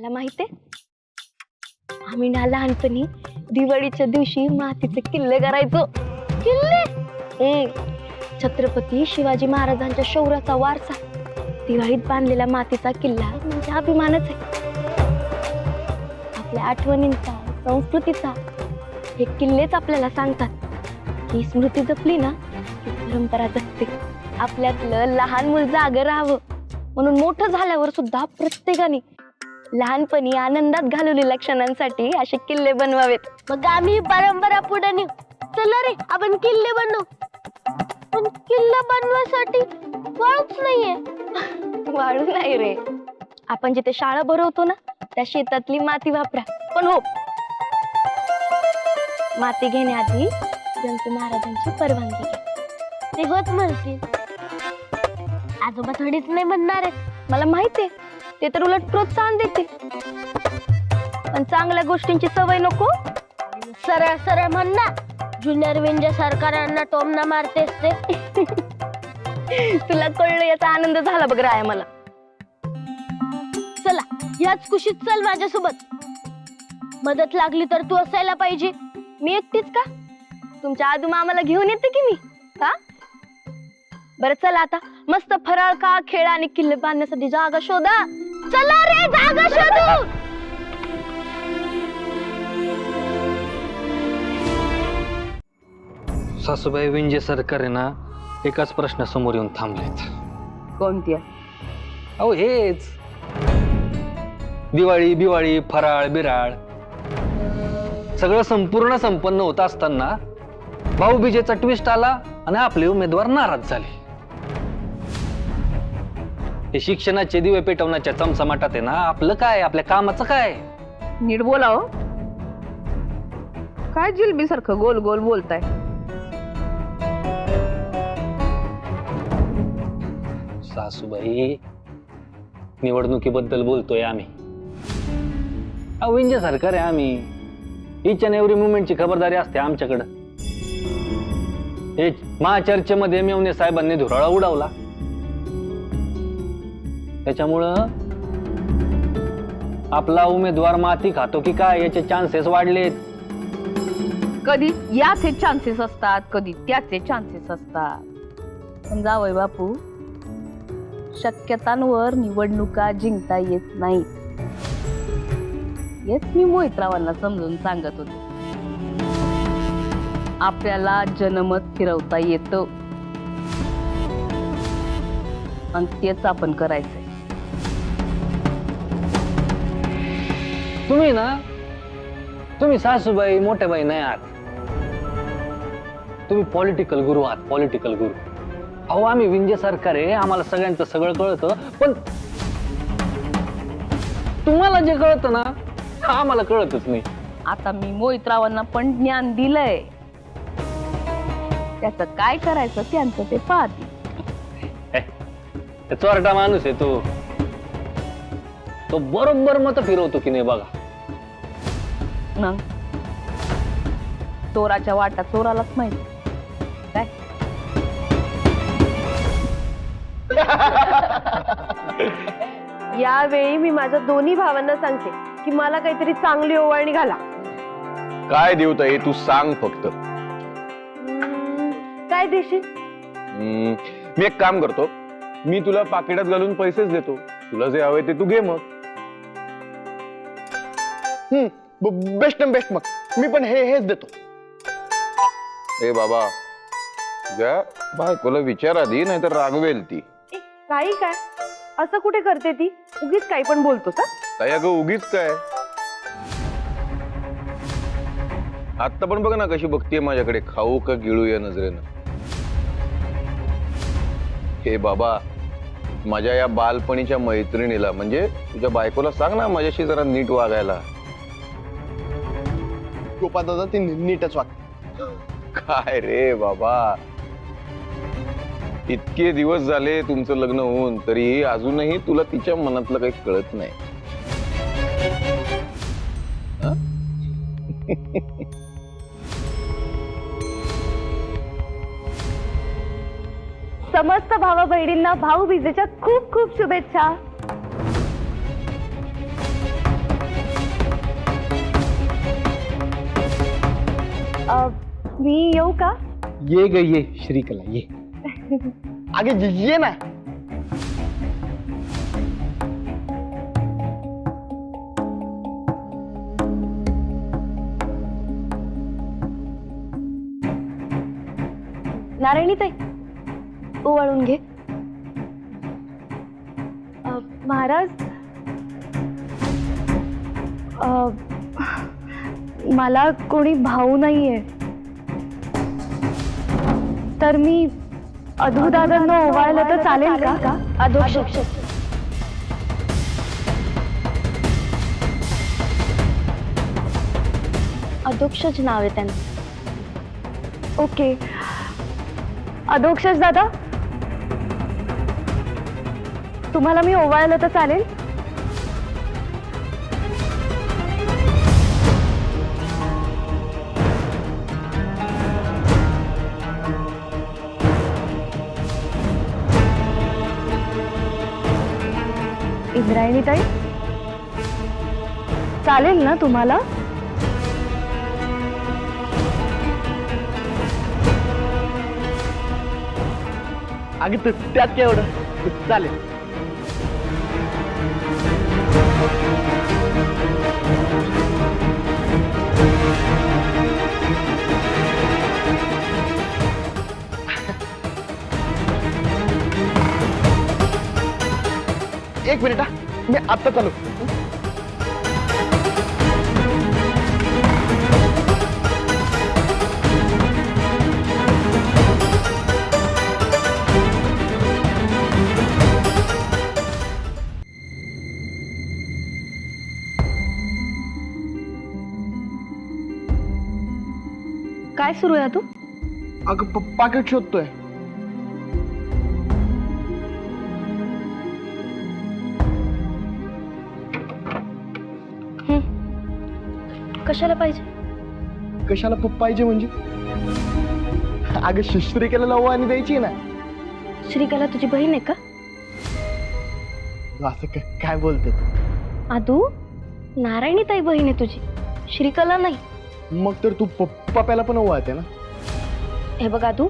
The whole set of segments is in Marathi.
मला माहितीये, आम्ही ना लहानपणी दिवाळीच्या दिवशी मातीचे किल्ले करायचो. किल्ले? छत्रपती शिवाजी महाराजांच्या शौर्याचा वारसा दिवाळीत बांधलेला मातीचा किल्ला म्हणजे अभिमानच आहे. आपल्या आठवणींचा, संस्कृतीचा हे किल्लेच आपल्याला सांगतात की स्मृती जपली ना की परंपरा जगते. आपल्यातलं लहान मुल जागं राहावं म्हणून मोठं झाल्यावर सुद्धा प्रत्येकाने लहानपणी आनंदात घालवलेल्या क्षणांसाठी असे किल्ले बनवावेत. मग आम्ही परंपरा पुढे नेऊ. चला रे, आपण किल्ले बनवू. पण किल्ला बनवायसाठी वाळूच नाहीये. वाळू नाही रे, आपण जिथे शाळा भरवतो ना त्या शेतातली माती वापरा. पण हो, माती घेण्याआधी जयंत महाराजांची परवानगी घ्या. ते होत म्हणतील. आजोबा थोडीच नाही म्हणणार आहेत. मला माहितीये, ते तर उलट प्रोत्साहन देते. पण चांगल्या गोष्टींची सवय नको. सरळ सरळ म्हण ना, ज्युनियर विंजे सरकारांना टोमना मारतेस ते. तुला कळलं याचा आनंद झाला बघ राया मला. चला, याच कुशीत चल माझ्यासोबत. मदत लागली तर तू असायला पाहिजे. मी एकटीच का? तुमच्या आदू मामाला घेऊन येते की मी. का बरं, चला आता मस्त फराळ का, खेळ आणि किल्ले बांधण्यासाठी जागा शोधा. चला रे, जागा शोधू. सासूबाई विंजे सरकार आहे ना एकाच प्रश्नासमोर येऊन थांबलेत. कोणत्या? अहो हेच दिवाळी बिवाळी फराळ बिराळ सगळं संपूर्ण संपन्न होत असताना भाऊबीजेचा ट्विस्ट आला आणि आपले उमेदवार नाराज झाले. हे शिक्षणाचे दिवे पेटवण्याच्या चमचमाटात आहे ना आपलं काय, आपल्या कामाचं काय? नीट बोला हो. काय जिलबी सारखं गोल गोल बोलताय? सासूबाई, निवडणुकीबद्दल बोलतोय आम्ही. अहो विंजे सरकार आहे आम्ही. इच अँड एव्हरी मुवमेंटची खबरदारी असते आमच्याकडं. हे महाचर्चेमध्ये मेवणे साहेबांनी धुराळा उडवला, त्याच्यामुळं आपला उमेदवार माती खातो की काय याचे चान्सेस वाढलेत. कधी याचे चान्सेस असतात, कधी त्याचे चान्सेस असतात. पण जावई बापू, शक्यतांवर निवडणुका जिंकता येत नाही. हेच मी मोहितरावांना समजून सांगत होते. आपल्याला जनमत फिरवता येतं आणि तेच आपण करायचंय. तुम्ही सासूबाई मोठ्याबाई नाही आहात, तुम्ही पॉलिटिकल गुरु आहात, पॉलिटिकल गुरु. अहो आम्ही विंजे सरकार आहे, आम्हाला सगळ्यांचं सगळं कळतं. पण तुम्हाला जे कळतं ना आम्हाला कळतच नाही. आता मी मोहितरावांना पण ज्ञान दिलंय, त्याचं काय करायचं त्यांचं ते पाहतील. चोरटा माणूस आहे तो बरोबर मत फिरवतो की नाही बघा. मग चोराच्या वाटा चोरालाच माहिती. काय यावेळी मी माझ्या दोन्ही भावांना सांगते की मला काहीतरी चांगली ओवाळणी घाला. काय देऊ ताई, तू सांग फक्त. काय देशील? मी एक काम करतो, मी तुला पाकिटात घालून पैसेच देतो. तुला जे हवे ते तू घे मग. बेस्ट बेस्ट, मग मी पण हेच देतो. ए बाबा, तुझ्या बायकोला विचार आधी, नाही तर रागवेल ती. काही काय असं कुठे करते ती? उगीच काही पण बोलतोस. ताई अगं उगीच काय, आता पण बघ ना कशी बघतीये माझ्याकडे, खाऊ का गिळू या नजरेनं. हे बाबा, माझ्या या बालपणीच्या मैत्रिणीला म्हणजे तुझ्या बायकोला सांग ना माझ्याशी जरा नीट वागायला. गोपा दादा ती नीटच वागते. काय रे बाबा, इतके दिवस झाले तुमचं लग्न होऊन तरी अजूनही तुला तिच्या मनातलं काही कळत नाही. समस्त भावा बहिणींना भाऊबीजेच्या खूप खूप शुभेच्छा. मी येऊ का? ये ग ये श्रीकला ये. अगे ये ना. नारायणी ताई, ओवाळून घे. महाराज, मला कोणी भाऊ नाहीये, तर मी अधूदादांना ओवाळलं तर चालेल का? अधोक्ष. अधोक्षच नाव आहे त्यांचं. ओके, अधोक्षज दादा, तुम्हाला मी ओवाळलं तर चालेल? इंद्रायणी ताई, चालेल ना तुम्हाला? अगे त्यात काय एवढं, चालेल. एक मिनिट हा, मी आत्ता चालू. काय सुरू आहे तू? अगं पाकिट शोधतोय. कशाला पाहिजे? कशाला पाहिजे म्हणजे? अगं श्रीकला ओवाळणी द्यायची ना. श्रीकला तुझी बहीण आहे का? असं काय बोलते तू? आदू, नारायणी ताई बहीण आहे तुझी, श्रीकला नाही. मग तर तू पप्याला पण ओवाळते ना. हे बघ आदू,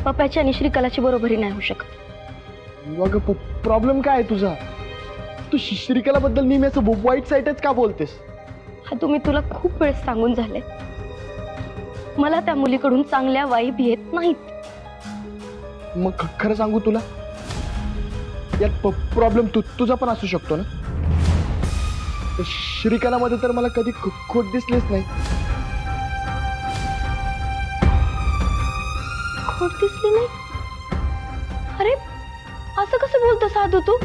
पप्याची आणि श्रीकलाची बरोबरी नाही होऊ शकत. मग प्रॉब्लेम काय आहे तुझा? तू श्रीकला बद्दल नेहमी असं वाईट साईटच का बोलतेस? हा, तुम्ही तुला खूप वेळेस सांगून झाले, मला त्या मुलीकडून चांगल्या वाईब येत नाहीत. मग खरं सांगू तुला, यात प्रॉब्लेम तुझा पण असू शकतो ना. श्रीकलामध्ये तर मला कधी खोट दिसलीच नाही. खोट दिसली नाही? अरे असं कसं बोलतो साधू तू?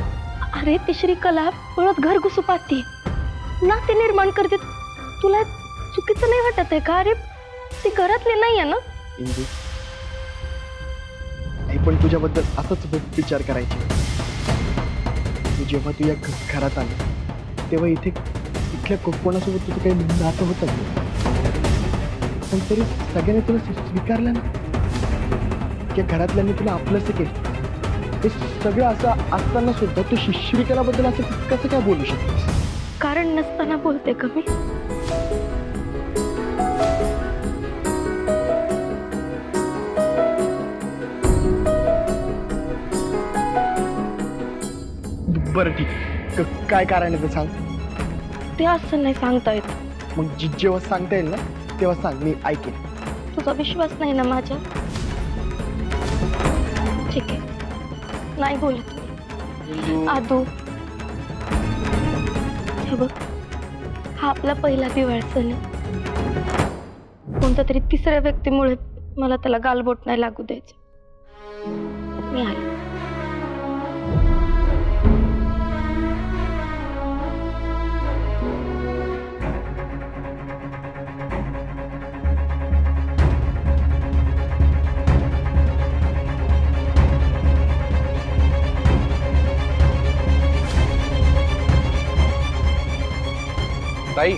अरे ती श्रीकला पळत घर घुसू पाहते, नाते निर्माण करते. तुला चुकीचं नाही वाटत आहे का? अरे ती घरातली नाही आहे ना. इंदू, आई पण तुझ्याबद्दल असंच विचार करायची. तू जेव्हा तू या घरात आली तेव्हा इथल्या कोणासोबत तुझं काही नातं होतं, पण तरी सगळ्यांनी तुला स्वीकारलं ना. या घरातल्यांनी तुला आपलंसं केलं. हे सगळं असं असताना सुद्धा तू श्रीकलाबद्दल असं कसं काय बोलू शकतेस? कारण नसताना बोलते का मी? बरं ठीक आहे, काय कारण आहे ते सांग. ते असं नाही सांगता येत. मग जेव्हा सांगता येईल ना तेव्हा सांग, मी ऐकेन. तुझा विश्वास नाही ना माझ्या? ठीक आहे, नाही बोलत. आदू, हे बघ, हा आपला पहिला दिवाळी सण आहे. कोणत्या तरी तिसऱ्या व्यक्तीमुळे मला त्याला गालबोट नाही लागू द्यायचं. मी आले. ताई,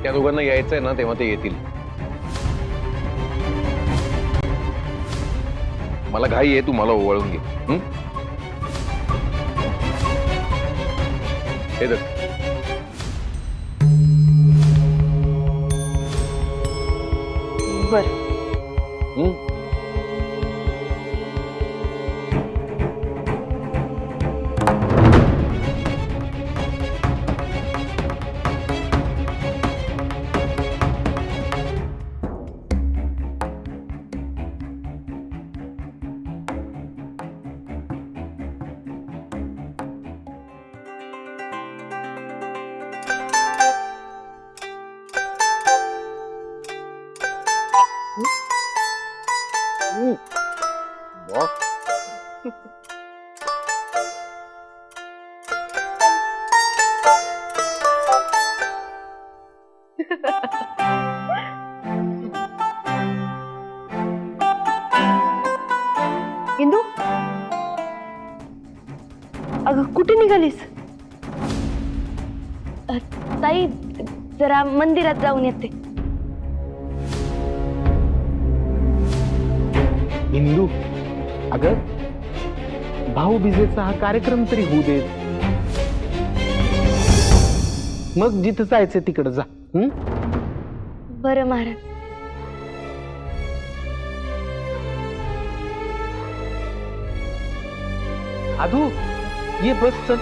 त्या दोघांना यायचंय ना तेव्हा ते येतील. मला घाई आहे, तू मला ओवाळून घे. हे धर. बर. हं? वा. इंदू, अगं कुठे निघालीस? ताई, जरा मंदिरात जाऊन येते. हिंदू, अगं भाऊबीजेचा हा कार्यक्रम तरी होऊ दे, मग जिथं जायचं तिकडं जा. बरं महाराज. आधू ये बस चल.